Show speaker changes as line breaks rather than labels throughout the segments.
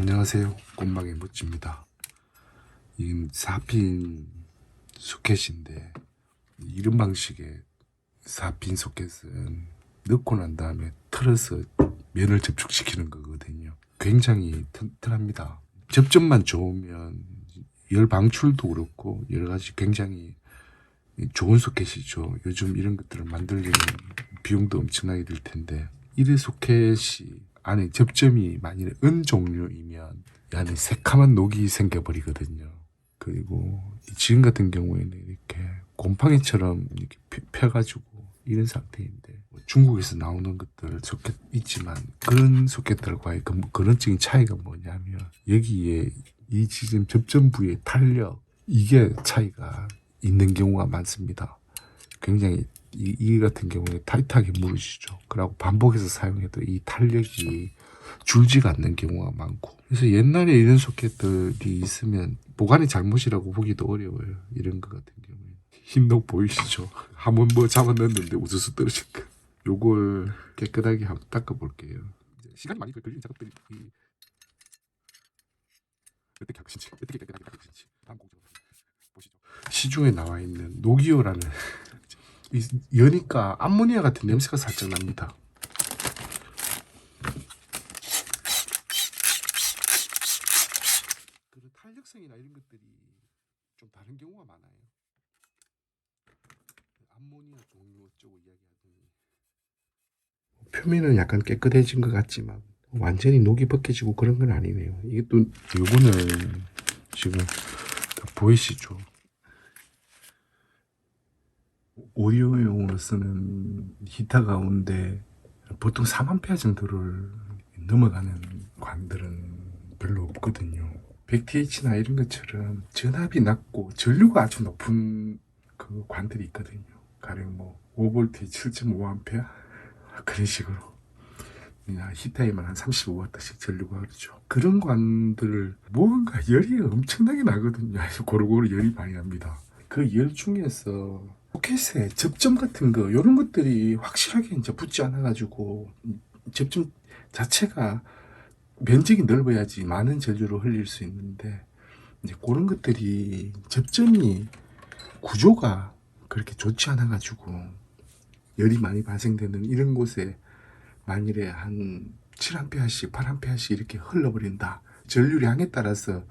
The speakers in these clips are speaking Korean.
안녕하세요. 꽃망의 멋집니다. 이 4핀 소켓인데 이런 방식의 4핀 소켓은 넣고 난 다음에 틀어서 면을 접촉시키는 거거든요. 굉장히 튼튼합니다. 접점만 좋으면 열 방출도 그렇고 여러 가지 굉장히 좋은 소켓이죠. 요즘 이런 것들을 만들려면 비용도 엄청나게 들 텐데, 이래 소켓이 안에 접점이 만일에 은 종류이면 이 안에 새카만 녹이 생겨버리거든요. 그리고 지금 같은 경우에는 이렇게 곰팡이처럼 이렇게 펴가지고 이런 상태인데, 중국에서 나오는 것들 소켓 있지만 그런 소켓들과의 근원적인 차이가 뭐냐면, 여기에 이 지금 접점 부위의 탄력, 이게 차이가 있는 경우가 많습니다. 굉장히 이 같은 경우에 타이트하게 무르시죠. 그리고 반복해서 사용해도 이 탄력이 줄지가 않는 경우가 많고, 그래서 옛날에 이런 소켓들이 있으면 보관의 잘못이라고 보기도 어려워요. 이런 것 같은 경우에 흰독 보이시죠? 한번 뭐 잡아 넣었는데 우수수 떨어진 거. 요걸 깨끗하게 한번 닦아 볼게요. 시간이 많이 걸리는 작업들이 어떻게 할 것인지, 어떻게 깨끗하게 닦을 것인지 다음 공정으로 보시죠. 시중에 나와 있는 노기오라는 여니까 암모니아 같은 냄새가 살짝 납니다. 그 탄력성이나 이런 것들이 좀 다른 경우가 많아요. 암모니아 종류 어쩌고 이야기하더니 표면은 약간 깨끗해진 것 같지만 완전히 녹이 벗겨지고 그런 건 아니네요. 이게 또 요거는 지금 보이시죠? 오디오용으로 쓰는 히터 가운데 보통 3A 정도를 넘어가는 관들은 별로 없거든요. 100TH나 이런 것처럼 전압이 낮고 전류가 아주 높은 그 관들이 있거든요. 가령 뭐 5V 7.5A 그런 식으로, 그냥 히터에만 한 35W씩 전류가 흐르죠. 그런 관들을 뭔가 열이 엄청나게 나거든요. 고루고루 열이 많이 납니다. 그 열 중에서 포켓에 접점 같은 거 이런 것들이 확실하게 이제 붙지 않아 가지고, 접점 자체가 면적이 넓어야지 많은 전류를 흘릴 수 있는데, 이제 그런 것들이 접점이 구조가 그렇게 좋지 않아 가지고 열이 많이 발생되는 이런 곳에 만일에 한 7A씩 8A씩 이렇게 흘러버린다. 전류량에 따라서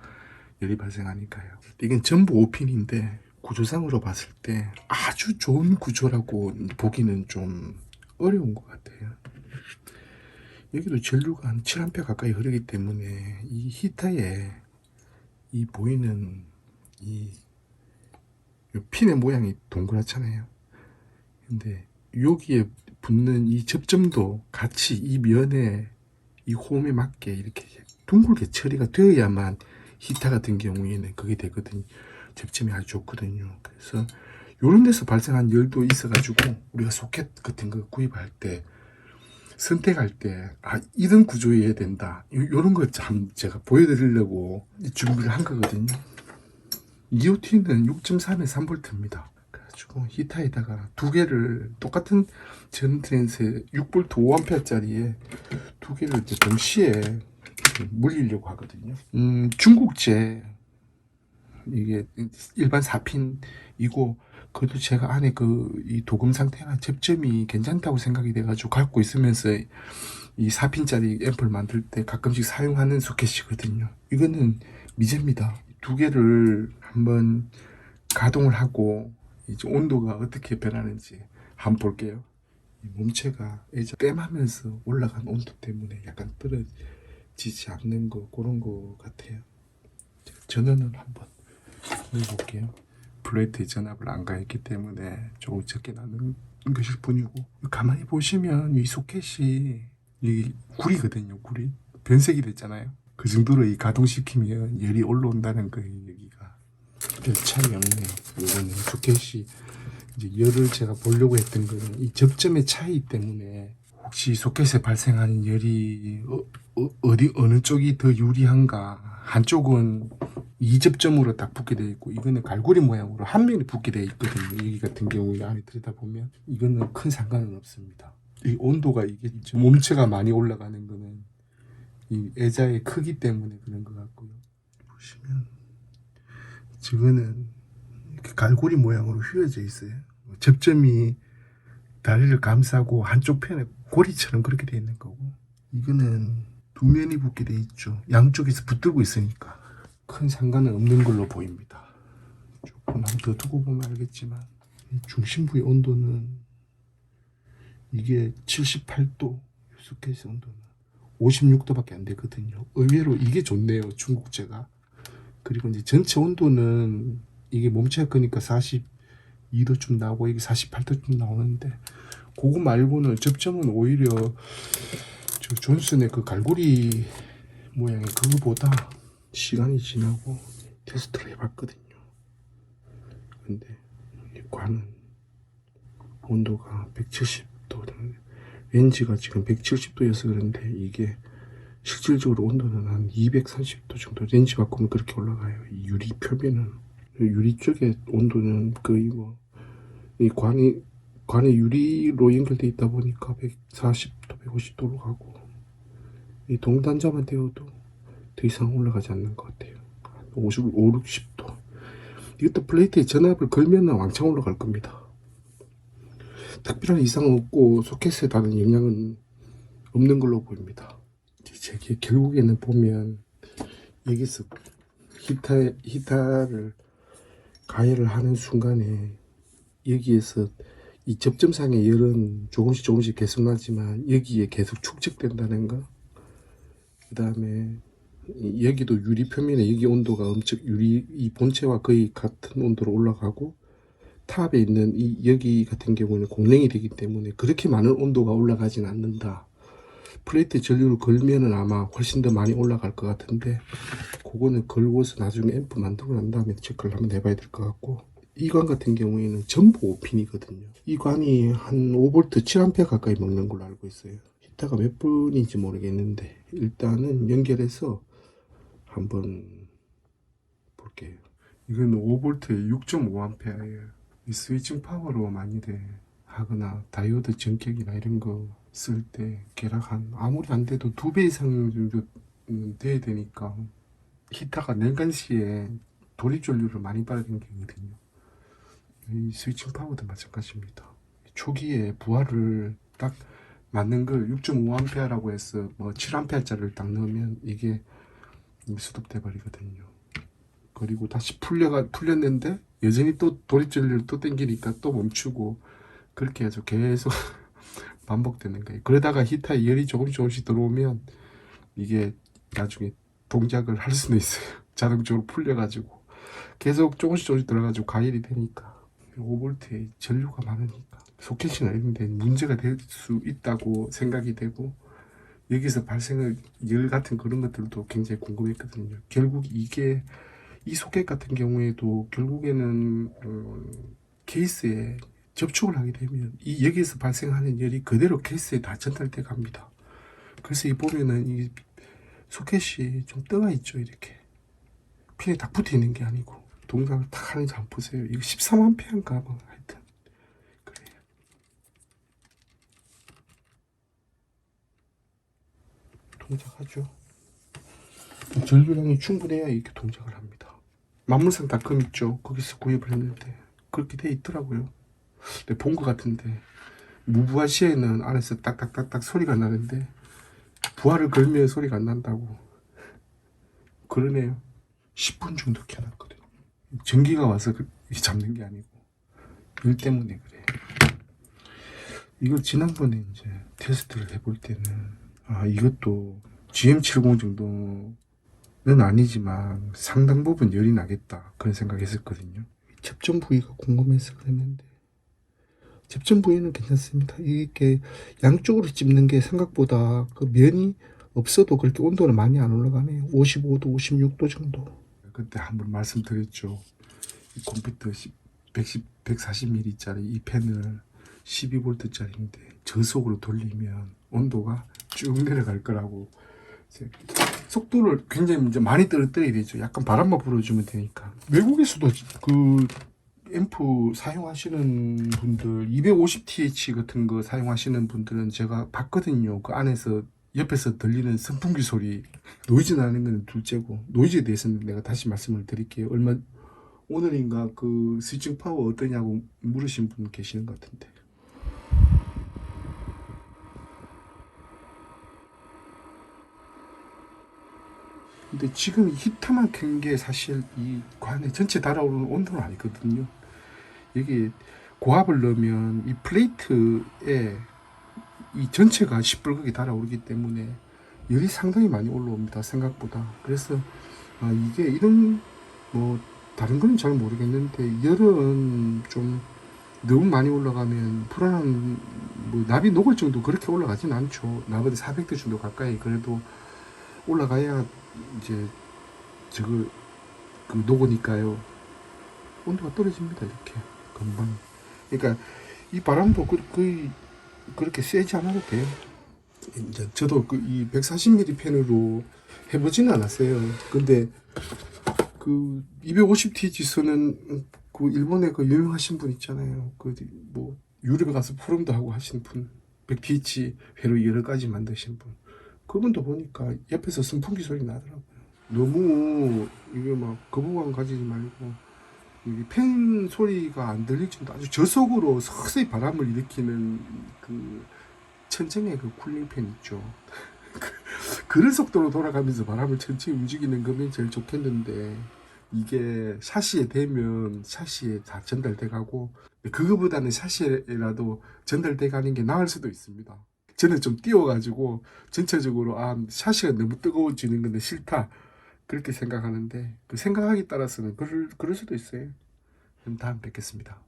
열이 발생하니까요. 이건 전부 5핀인데 구조상으로 봤을 때 아주 좋은 구조라고 보기는 좀 어려운 것 같아요. 여기도 전류가 한 7A 가까이 흐르기 때문에 이 히터에 이 보이는 이 핀의 모양이 동그랗잖아요. 근데 여기에 붙는 이 접점도 같이 이 면에 이 홈에 맞게 이렇게 둥글게 처리가 되어야만 히터 같은 경우에는 그게 되거든요. 접점이 아주 좋거든요. 그래서 이런 데서 발생한 열도 있어가지고 우리가 소켓 같은 거 구입할 때 선택할 때 이런 구조여야 된다, 이런 거 참 제가 보여드리려고 준비를 한 거거든요. EOT는 6.3에 3V입니다. 그래가지고 히터에다가 두 개를 똑같은 전트랜스 6V 5A짜리에 두 개를 이제 동시에 물리려고 하거든요. 중국제 이게 일반 4핀이고, 그래도 제가 안에 이 도금 상태나 접점이 괜찮다고 생각이 돼가지고 갖고 있으면서 이 4핀짜리 앰플 만들 때 가끔씩 사용하는 소켓이거든요. 이거는 미제입니다. 두 개를 한번 가동을 하고 이제 온도가 어떻게 변하는지 한번 볼게요. 이 몸체가 이제 땜하면서 올라간 온도 때문에 약간 떨어지지 않는 거, 그런 거 같아요. 전원을 한번 해볼게요. 플레이트에 전압을 안 가했기 때문에 조금 적게 나는 것일 뿐이고, 가만히 보시면 이 소켓이 이 구리거든요. 구리 변색이 됐잖아요. 그 정도로 이 가동시키면 열이 올라온다는 거예요. 여기가 별 차이 없네요. 이거는 소켓이 이제 열을 제가 보려고 했던 거는 이 접점의 차이 때문에 혹시 소켓에 발생하는 열이 어느 쪽이 더 유리한가. 한쪽은 이 접점으로 딱 붙게 되어 있고, 이거는 갈고리 모양으로 한 면이 붙게 되어 있거든요. 여기 같은 경우에 안에 들여다보면 이거는 큰 상관은 없습니다. 이 온도가 이게 몸체가 많이 올라가는 거는 이 애자의 크기 때문에 그런 것 같고요. 보시면 저거는 이렇게 갈고리 모양으로 휘어져 있어요. 접점이 다리를 감싸고 한쪽 편에 고리처럼 그렇게 돼 있는 거고, 이거는 두 면이 붙게 돼 있죠. 양쪽에서 붙들고 있으니까 큰 상관은 없는 걸로 보입니다. 조금 한번 더 두고 보면 알겠지만 이 중심부의 온도는 이게 78도, 소켓의 온도는 56도밖에 안 되거든요. 의외로 이게 좋네요, 중국제가. 그리고 이제 전체 온도는 이게 몸체가 크니까 42도쯤 나오고 이게 48도쯤 나오는데, 그거 말고는 접점은 오히려 저 존슨의 그 갈고리 모양의 그거보다 시간이 지나고 테스트를 해봤거든요. 근데 이 관은 온도가 170도, 렌즈가 지금 170도여서 그런데 이게 실질적으로 온도는 한 230도 정도, 렌즈 바꾸면 그렇게 올라가요. 이 유리 표면은, 유리 쪽의 온도는 거의 뭐 이 관이 유리로 연결돼 있다 보니까 140도, 150도로 가고, 이 동단자만 되어도 더 이상 올라가지 않는 것 같아요. 55, 60도. 이것도 플레이트에 전압을 걸면 왕창 올라갈 겁니다. 특별한 이상은 없고 소켓에 다른 영향은 없는 걸로 보입니다. 이제 결국에는 보면 여기서 히타를 가열을 하는 순간에 여기에서 이 접점상의 열은 조금씩 계속 나지만 여기에 계속 축적된다는 거. 그 다음에 여기도 유리 표면에 여기 온도가 엄청 유리 이 본체와 거의 같은 온도로 올라가고, 탑에 있는 이 여기 같은 경우는 공랭이 되기 때문에 그렇게 많은 온도가 올라가진 않는다. 플레이트 전류를 걸면은 아마 훨씬 더 많이 올라갈 것 같은데, 그거는 걸고서 나중에 앰프 만들고 난 다음에 체크를 한번 해봐야 될 것 같고, 이 관 같은 경우에는 전부 오핀이거든요. 이 관이 한 5V 7A 가까이 먹는 걸로 알고 있어요. 히타가 몇 분인지 모르겠는데 일단은 연결해서 한번 볼게요. 이건 5V에 6.5A예요. 이 스위칭 파워로 많이들 하거나 다이오드 전격이나 이런 거 쓸 때 계락 한 아무리 안 돼도 2배 이상 정도 돼야 되니까 히타가 냉간시에 도립전류를 많이 빨아당기거든요. 이 스위칭 파워도 마찬가지입니다. 초기에 부하를 딱 맞는 걸 6.5A라고 해서 뭐 7A짜리를 딱 넣으면 이게 수독돼 버리거든요. 그리고 다시 풀렸는데 여전히 또 도립전류를 또 당기니까 또 멈추고, 그렇게 해서 계속 반복되는 거예요. 그러다가 히타에 열이 조금씩 들어오면 이게 나중에 동작을 할 수는 있어요. 자동적으로 풀려가지고 계속 조금씩 들어가지고 가열이 되니까. 5V에 전류가 많으니까 소켓이나 이런 데 문제가 될 수 있다고 생각이 되고, 여기서 발생할 열 같은 그런 것들도 굉장히 궁금했거든요. 결국 이게 이 소켓 같은 경우에도 결국에는 케이스에 접촉을 하게 되면 이 여기에서 발생하는 열이 그대로 케이스에 다 전달돼 갑니다. 그래서 이 보면은 이 소켓이 좀 떠가 있죠. 이렇게 핀에 딱 붙어 있는 게 아니고 동작을 탁 하는지 한번 보세요. 이거 13A인가 뭐 하여튼 그래요. 동작하죠. 전류량이 충분해야 이렇게 동작을 합니다. 만물상닷컴 있죠. 거기서 구입을 했는데 그렇게 돼 있더라고요. 근데 본 것 같은데 무부하 시에는 안에서 딱딱딱딱 소리가 나는데 부하를 걸면 소리가 안 난다고 그러네요. 10분 정도 켜놨거든요. 전기가 와서 잡는 게 아니고 일 때문에 그래요. 이걸 지난번에 이제 테스트를 해볼 때는 이것도 GM70 정도는 아니지만 상당 부분 열이 나겠다 그런 생각했었거든요. 접점 부위가 궁금해서 그랬는데 접점 부위는 괜찮습니다. 이게 양쪽으로 찝는 게 생각보다 그 면이 없어도 그렇게 온도는 많이 안 올라가네요. 55도, 56도 정도. 그때 한번 말씀드렸죠. 이 컴퓨터 140mm짜리 이 펜을 12V짜리인데 저속으로 돌리면 온도가 쭉 내려갈 거라고. 속도를 굉장히 이제 많이 떨어뜨려야 되죠. 약간 바람만 불어주면 되니까. 외국에서도 그 앰프 사용하시는 분들 250TH 같은 거 사용하시는 분들은 제가 봤거든요. 그 안에서 옆에서 들리는 선풍기 소리, 노이즈 나는 건 둘째고, 노이즈에 대해서는 내가 다시 말씀을 드릴게요. 오늘인가 그 스위칭 파워 어떠냐고 물으신 분 계시는 것 같은데. 근데 지금 히터만 켠 게 사실 이 관의 전체 달아오르는 온도는 아니거든요. 여기 고압을 넣으면 이 플레이트에 이 전체가 시뻘겋게 달아오르기 때문에 열이 상당히 많이 올라옵니다. 생각보다. 그래서 이게 이런 뭐 다른 건 잘 모르겠는데 열은 좀 너무 많이 올라가면 불안한, 뭐 납이 녹을 정도 그렇게 올라가진 않죠. 나보다 400도 정도 가까이 그래도 올라가야 이제 저거 그 녹으니까요. 온도가 떨어집니다. 이렇게 금방. 그러니까 이 바람도 거의 그렇게 세지 않아도 돼요. 이제 저도 그 이 140mm 펜으로 해보지는 않았어요. 근데 그 250T 지수는 그 일본의 그 유명하신 분 있잖아요. 그 뭐 유럽에 가서 포럼도 하고 하신 분, 100TH 회로 여러 가지 만드신 분. 그분도 보니까 옆에서 선풍기 소리 나더라고요. 너무 이게 막 거부감 가지지 말고 이 팬 소리가 안 들릴 정도 아주 저속으로 서서히 바람을 일으키는 그 천정의 그 쿨링팬 있죠. 그런 속도로 돌아가면서 바람을 천천히 움직이는 거면 제일 좋겠는데 이게 샤시에 대면 샤시에 다 전달돼 가고 그거보다는 샤시에라도 전달돼 가는 게 나을 수도 있습니다. 저는 좀 띄워가지고 전체적으로 샤시가 너무 뜨거워지는 건데 싫다 그렇게 생각하는데 그 생각하기 따라서는 그럴 수도 있어요. 그럼 다음 뵙겠습니다.